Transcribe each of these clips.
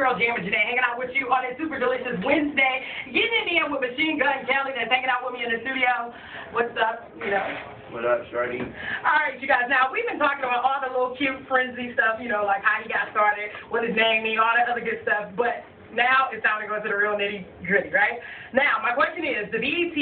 girl JAMZ today, hanging out with you on a super delicious Wednesday. Getting it in with Machine Gun Kelly that's hanging out with me in the studio. What's up? You know. What up, Shorty? Alright, you guys. Now, we've been talking about all the little cute, frenzy stuff, you know, like how he got started, what his name means, all that other good stuff. But now it's time to go to the real nitty-gritty, right? Now, my question is, the BET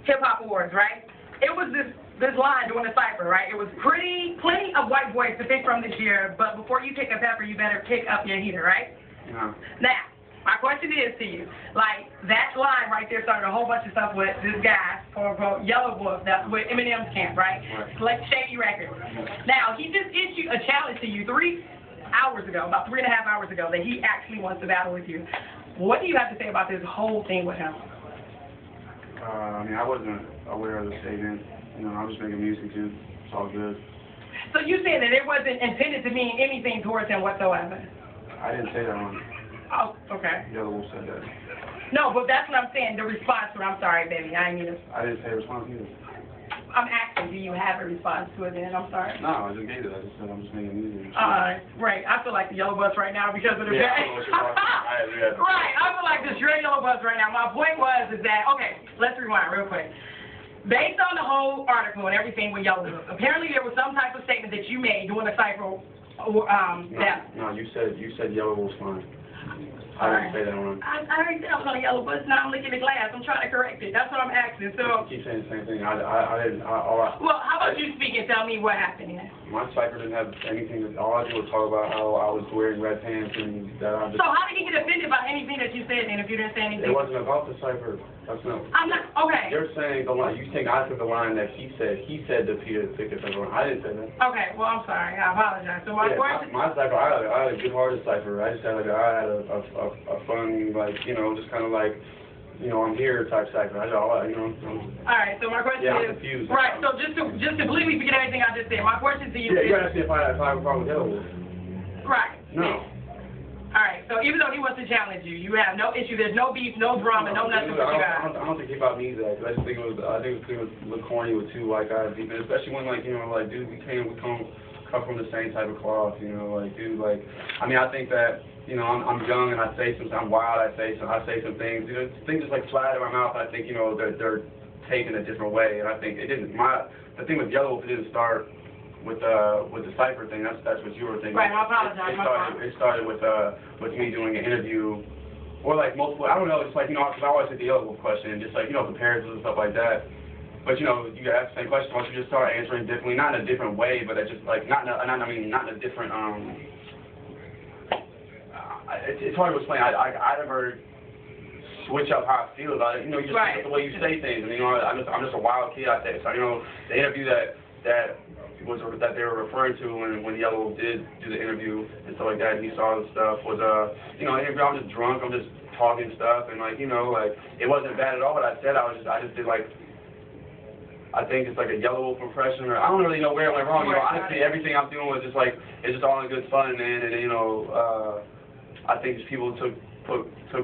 Hip Hop Awards, right? It was this line during the cypher, right? It was plenty of white boys to pick from this year, but before you pick a pepper, you better pick up your heater, right? Yeah. Now, my question is to you, like, that line right there started a whole bunch of stuff with this guy, quote-unquote, Yelawolf, that's with Eminem's camp, right? Like Shady Records. Now, he just issued a challenge to you 3 hours ago, about 3.5 hours ago, that he actually wants to battle with you. What do you have to say about this whole thing with him? I mean, I wasn't aware of the statement. You know, I was making music too. It's all good. So you saying that it wasn't intended to mean anything towards him whatsoever? I didn't say that one. Oh, okay. Yelawolf said that. No, but that's what I'm saying, the response to it. I'm sorry, baby. I didn't mean to. I didn't say response either. I'm asking, do you have a response to it then? I'm sorry. No, I just gave it. I just said I'm just making music. Right. I feel like the yellow bus right now because of the Right. I feel like the straight yellow bus right now. My point was is that, okay, let's rewind real quick. Based on the whole article and everything with Yelawolf, apparently there was some type of statement that you made during the cypher. No, you said Yelawolf's fine. I didn't say that one. I already said I was on a yellow bus. Now I'm licking the glass. I'm trying to correct it. That's what I'm asking. So. You keep saying the same thing. I didn't. Well, how about you speak and tell me what happened here? My cypher didn't have anything. All I did was talk about how I was wearing red pants and that I just. So how did he get offended by anything that you said then if you didn't say anything? It wasn't about the cypher. That's not. I'm not. Okay. You're saying the line. You think I took the line that he said. He said to Peter to pick the cypher. I didn't say that. Okay. Well, I'm sorry. I apologize. So my question. My cypher. I had a good-hearted cypher. I just had I had a fun, like, you know, just kind of like, you know, I'm here type cypher. You know. All right. So my question is. I'm confused. Right. So just to completely forget everything I just said, my question to you is. You gotta see if I have a problem with Yelawolf. Right. No. All right. So even though he wants to challenge you, you have no issue. There's no beef, no drama, no nothing. I don't think he about me that. I just think it was. I think it was a little corny with two white guys, especially when, like, you know, like, dude, we come from the same type of cloth, you know, like, dude, like, I mean, I think that, you know, I'm young and I say some, I'm wild. I say some things, you know, things just like fly out of my mouth. I think, you know, they're taken a different way, and I think it didn't. The thing with Yelawolf, it didn't start with the cypher thing. That's what you were thinking. Right. I apologize. It started with me doing an interview, or like multiple. I don't know. It's like, you know, because I always get the Yelawolf question, just like, you know, comparisons and stuff like that. But, you know, you ask the same question. Why don't you just start answering differently, not in a different way, but it's just like not in a different. It's hard to explain. I never switch up how I feel about it. You know, you just look at the way you say things, and, you know, I'm just a wild kid out there. So, you know, the interview that they were referring to when Yelawolf did do the interview and stuff like that, and he saw the stuff was you know, interview. I'm just drunk. I'm just talking stuff, and, like, you know, like, it wasn't bad at all. What I said, I just did, like, I think it's like a Yelawolf impression, or I don't really know where it went wrong. You know, honestly, everything I'm doing was just like, it's just all in good fun, man. And, you know, I think just people took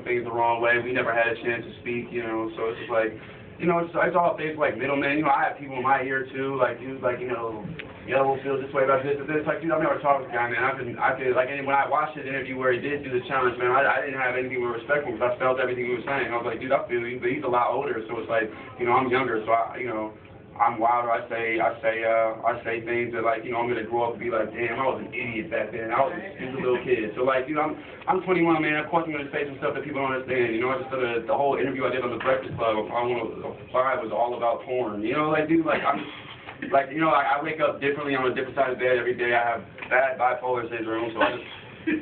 things the wrong way. We never had a chance to speak, you know. So it's just like, you know, it's all based like middlemen. You know, I have people in my ear too, like, dudes, like, you know, Yelawolf feels this way about this, but it's like, dude, I've never talked to the guy, man. I could like, and when I watched his interview where he did do the challenge, man, I didn't have anything but respect for him because I felt everything he was saying. I was like, dude, I feel you, but he's a lot older, so it's like, you know, I'm younger, so you know, I'm wilder. I say things that, like, you know, I'm gonna grow up and be like, damn, I was an idiot back then. I was a stupid little kid. So, like, you know, I'm 21, man. Of course, I'm gonna say some stuff that people don't understand. You know, I just the whole interview I did on the Breakfast Club, I was all about porn. You know, like, dude, like, I'm just, like, you know, I wake up differently on a different side of the bed every day. I have bad bipolar syndrome, so I just.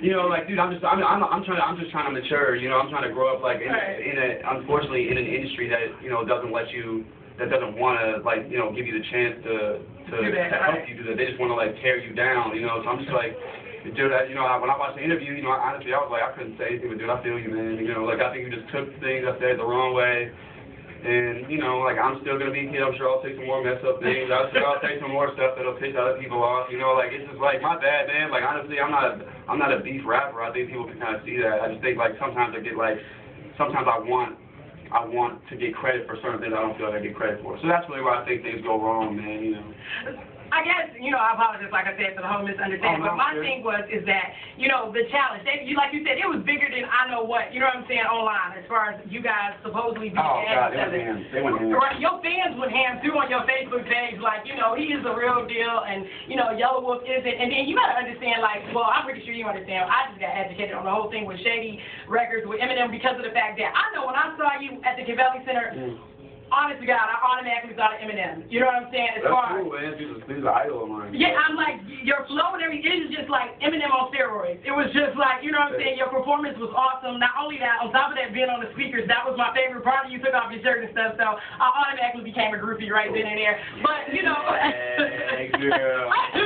You know, like, dude, I'm just trying to mature. You know, I'm trying to grow up, like, unfortunately, in an industry that, you know, doesn't want to, like, you know, give you the chance to help you do that. They just want to, like, tear you down, you know. So I'm just like, dude, you know, when I watched the interview, you know, honestly, I was like, I couldn't say anything, but, dude, I feel you, man. You know, like, I think you just took things I said the wrong way. And, you know, like, I'm still going to be a kid. I'm sure I'll take some more messed up things. I'll take some more stuff that'll piss other people off. You know, like, it's just like, my bad, man. Like, honestly, I'm not a beef rapper. I think people can kind of see that. I just think, like, sometimes I want to get credit for certain things I don't feel like I get credit for. So that's really where I think things go wrong, man, you know. I guess, I apologize, like I said, for the whole misunderstanding, but my thing is that, the challenge, like you said, it was bigger than I know what, you know what I'm saying, online, as far as you guys supposedly being God, they went ham. Right, your fans went ham, too, on your Facebook page, like, he is the real deal, and, Yelawolf isn't, and then you gotta understand, like, well, I'm pretty sure you understand, I just got educated on the whole thing with Shady Records, with Eminem, because of the fact that I know when I saw you at the Cavelli Center, honest to God, I automatically thought of Eminem. You know what I'm saying? That's cool, man. He's an idol of mine. Yeah, I'm like, your flow and everything, it was just like Eminem on steroids. It was just like, you know what I'm saying? Your performance was awesome. Not only that, on top of that, being on the speakers, that was my favorite part. You took off your shirt and stuff, so I automatically became a groupie right then and there. But,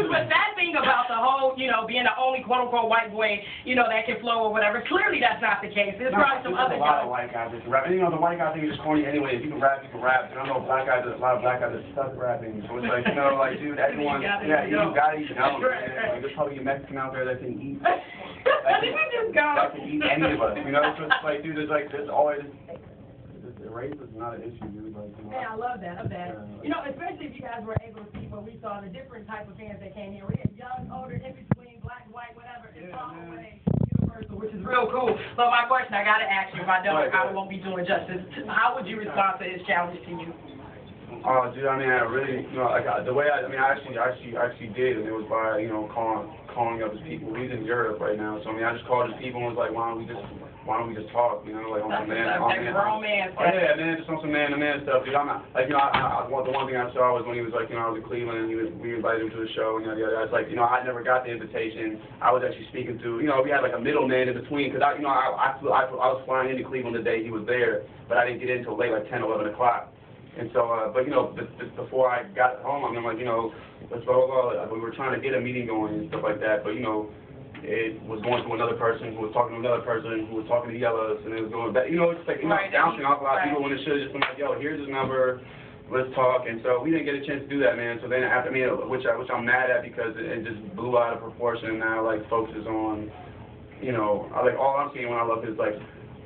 but that thing about the whole, being the only quote-unquote white boy, that can flow or whatever, clearly that's not the case. There's probably some other guys. A lot of white guys that can rap. And, the white guy thing is just corny anyway. If you can rap, you can rap. And I know a lot of black guys that stuck rapping. So it's like, dude, everyone, you gotta eat out, man. Like, there's probably a Mexican out there that can eat. That can eat any of us, So it's like, dude, there's always. Race is not an issue, dude. Like, Yeah, I love that. Especially if you guys were able to see what we saw, the different type of fans that came here. We had young, older, in between, black, white, whatever. It's all the way universal, which is real cool. But my question, I gotta ask you, if I don't, I won't be doing justice. How would you respond to his challenge to you? Oh, dude, I really, the way I actually did, and it was by, calling up his people. He's in Europe right now, so I just called his people and was like, why don't we just talk, like on some man. Yeah, man, just on some man-to-man stuff, dude. I'm not, the one thing I saw was when he was like, I was in Cleveland, and we invited him to the show, and yada yada. It's like, I never got the invitation. I was actually speaking to, we had like a middleman in between, because I was flying into Cleveland the day he was there, but I didn't get in until late, like 10, 11 o'clock. And so, before I got home, I'm like, let's go. We were trying to get a meeting going and stuff like that, but it was going to another person who was talking to another person who was talking to Yellows, and it was going back. It's like bouncing off a lot of people when it should have just been like, yo, here's his number, let's talk. And so we didn't get a chance to do that, man. So then after which I'm mad at because it just blew out of proportion. And now focuses on, all I'm seeing when I look is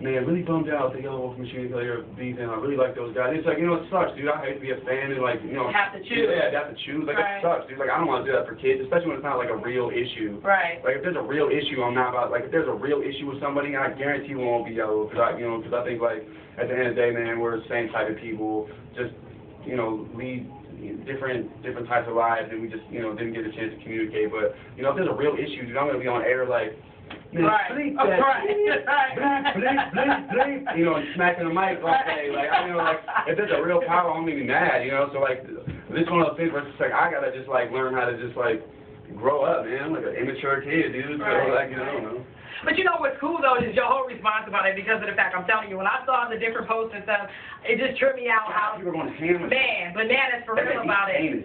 man, really bummed out the Yelawolf Machine Player beef, and I really like those guys. It's like, it sucks, dude. I hate to be a fan and have to choose. Yeah, have to choose. It sucks, dude. I don't want to do that for kids, especially when it's not a real issue. Right. If there's a real issue, I'm not about. If there's a real issue with somebody, I guarantee we won't be Yelawolf, because I think at the end of the day, man, we're the same type of people. Just lead different types of lives, and we just didn't get a chance to communicate. But if there's a real issue, dude, I'm gonna be on air man, bleep that bleep, and smacking the mic all day. If there's a real power, I'm gonna be mad, So this one of those things where it's just I gotta just learn how to just grow up, man. Like an immature kid, dude. So I don't know. But what's cool though is your whole response about it, because of the fact, I'm telling you, when I saw the different posts and stuff, it just tripped me out how you were going ham. Man, bananas for real about it. And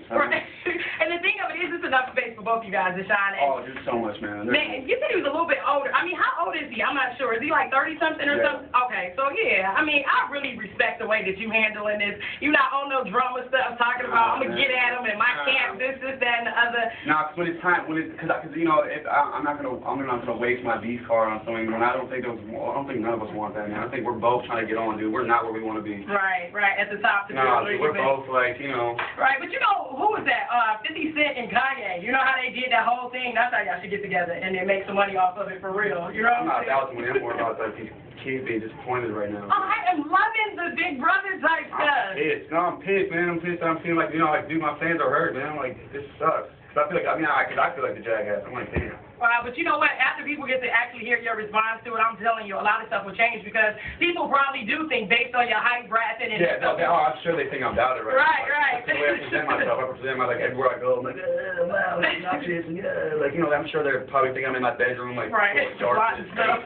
the thing of it is, it's enough space for both you guys to shine. Oh, there's so much, man. Man, you said he was a little bit older. How old is he? I'm not sure. Is he 30-something or something? Okay, so yeah. I really respect the way that you handling this. You're not on no drama stuff talking about I'm gonna get at him and my camp, this, that, and the other. Nah, because I'm not gonna waste my beef card on something, and I don't think none of us want that, man. I think we're both trying to get on, dude. We're not where we want to be. Right, at the top. No, we're both Right, but who was that? 50 Cent and Kanye. You know how they did that whole thing? That's how y'all should get together and then make some money off of it for real. You know what I'm saying? I'm more about these kids being disappointed right now. I am loving the Big Brother type stuff. I'm pissed. No, I'm pissed, man. I'm pissed. I'm feeling dude, my fans are hurt, man. This sucks. Cause I feel like the jackass. I'm like, damn. But you know what? After people get to actually hear your response to it, I'm telling you, a lot of stuff will change, because people probably do think, based on your height, bracket, and I'm sure they think I'm doubted right now. Right. That's the way I present myself. I present myself everywhere I go. I'm like, wow, this is not this, and I'm sure they're probably thinking I'm in my bedroom, dark and stuff.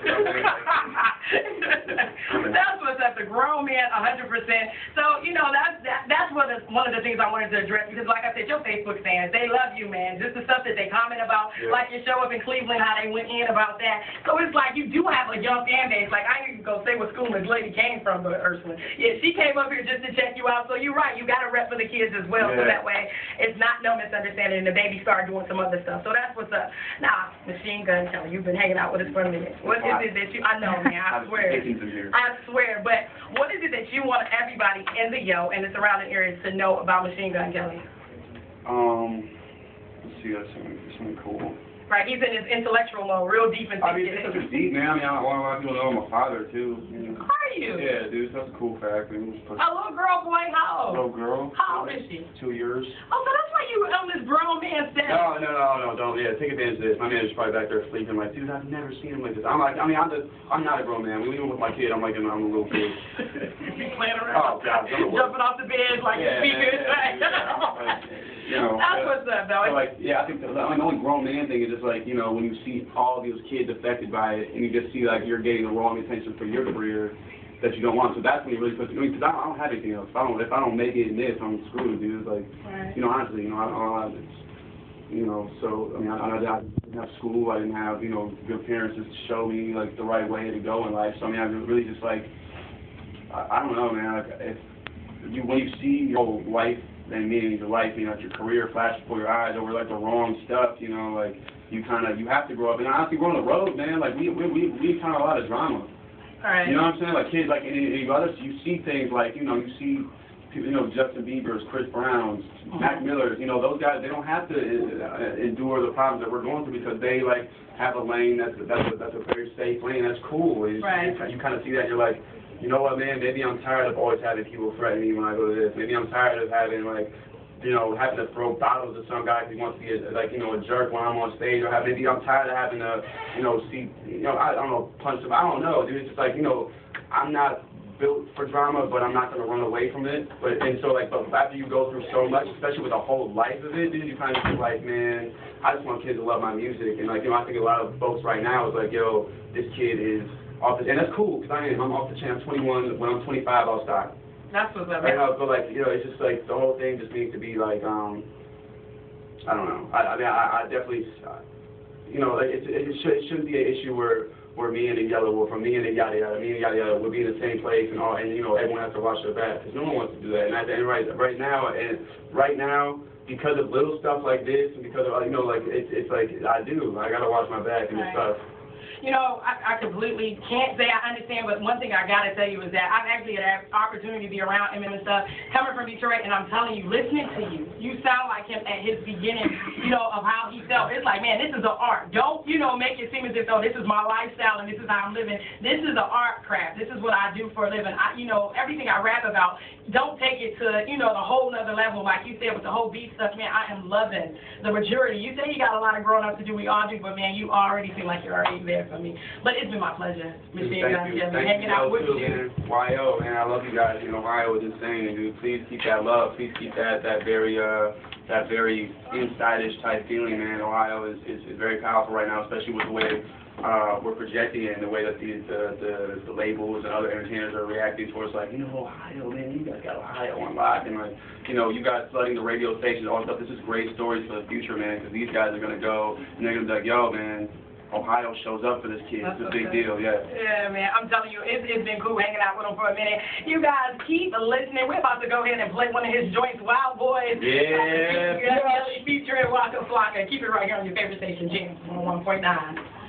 That's what's up, the grown man, 100%. So, that's one of the things I wanted to address, because like I said, your Facebook fans, they love you, man. Just the stuff that they comment about, like your show up in Cleveland, how they went in about that. So it's like you do have a young fan base. I ain't even gonna say what school this lady came from, but Ursula. Yeah, she came up here just to check you out. So you're right, you got to rep for the kids as well. So that way it's not no misunderstanding and the baby start doing some other stuff. So that's what's up. Now, Machine Gun Kelly, you've been hanging out with us for a minute. What is it that I know, man, I swear, but what is it that you want everybody in the and the surrounding areas to know about Machine Gun Kelly? Let's see, that's something cool. Right, he's in his intellectual mode, real deep into I mean, it's such a deep, man. I mean, a lot of people know I'm a father, too. You know. Are you? Yeah, dude, that's a cool fact. I mean, a little girl, boy, how old? Little girl. How old is she? 2 years. Oh, so that's why you on this grown man status. No, don't. Yeah, take advantage of this. My manager's probably back there sleeping, like, dude, I've never seen him like this. I'm like, I mean, I'm not a grown man. Even with my kid, I'm like, I'm a little kid. You be playing around. Oh, God. Jumping off the bed like yeah, you're speaking. You know, that's what's up, though. So like, yeah, I think the only grown man thing is just like, you know, when you see all these kids affected by it, and you just see like you're getting the wrong attention for your career that you don't want. So that's when you really put. I mean, because I don't have anything else. If I don't make it in this, I'm screwed, dude. Like, right. You know, honestly, you know, I don't have this. You know, so I mean, I didn't have school. I didn't have, you know, good parents to show me like the right way to go in life. So I mean, I really just like, I don't know, man. Like, when you see your life and meaning your life, you know, your career flash before your eyes over like the wrong stuff, you know, like you have to grow up. And honestly, we're on the road, man. Like we kind of a lot of drama. All right. You know what I'm saying? Like kids, like any others, you see things like, you know, you see people, you know, Justin Bieber's, Chris Brown's, Mac Miller's, you know, those guys, they don't have to endure the problems that we're going through because they like have a lane that's a very safe lane. That's cool. Right. You kind of see that, and you're like, you know what, man, maybe I'm tired of always having people threaten me when I go to this. Maybe I'm tired of having, like, you know, having to throw bottles at some guy because he wants to be, like, you know, a jerk when I'm on stage. Or maybe I'm tired of having to, you know, I don't know, punch him. I don't know, dude. It's just like, you know, I'm not built for drama, but I'm not going to run away from it. But after you go through so much, especially with a whole life of it, dude, you kind of feel like, man, I just want kids to love my music. And, like, you know, I think a lot of folks right now is like, yo, this kid is off the, and that's cool, because I'm off the chain. I'm 21. When I'm 25, I'll stop. That's what's up. Right now, but like, you know, it's just like the whole thing just needs to be like, I don't know. I mean, I definitely, you know, like it shouldn't be an issue where me and the Yelawolf, or me and the yada yada, would be in the same place, and you know, everyone has to watch their back, because no one wants to do that. And right now, because of little stuff like this, and because of, you know, like it's like I gotta watch my back and this stuff. You know, I completely can't say I understand, but one thing I got to tell you is that I've actually had an opportunity to be around him and stuff, coming from Detroit, and I'm telling you, listening to you, you sound like him at his beginning, you know, of how he felt. It's like, man, this is an art. Don't, you know, make it seem as if, oh, this is my lifestyle and this is how I'm living. This is an art craft. This is what I do for a living. You know, everything I rap about, don't take it to, you know, the whole nother level. Like you said, with the whole beat stuff, man, I am loving the majority. You say you got a lot of growing up to do, we all do, but, man, you already seem like you're already there for me. But it's been my pleasure, Mr. hanging out with you. YO, man, I love you guys. You know, Ohio is insane, dude. Please keep that love. Please keep that very inside-ish type feeling, man. Ohio is very powerful right now, especially with the way we're projecting it and the way that the labels and other entertainers are reacting towards, like, you know, Ohio, man, you guys got Ohio on lock, and, like, you know, you guys flooding the radio stations, all that stuff. This is great stories for the future, man, because these guys are going to go and they're going to be like, yo, man, Ohio shows up for this kid. It's a big deal, yeah. Yeah, man, I'm telling you, it's been cool hanging out with him for a minute. You guys keep listening. We're about to go ahead and play one of his joints, Wild Boys. Yeah. Featuring Waka Flocka. Keep it right here on your favorite station, JAMZ 101.9.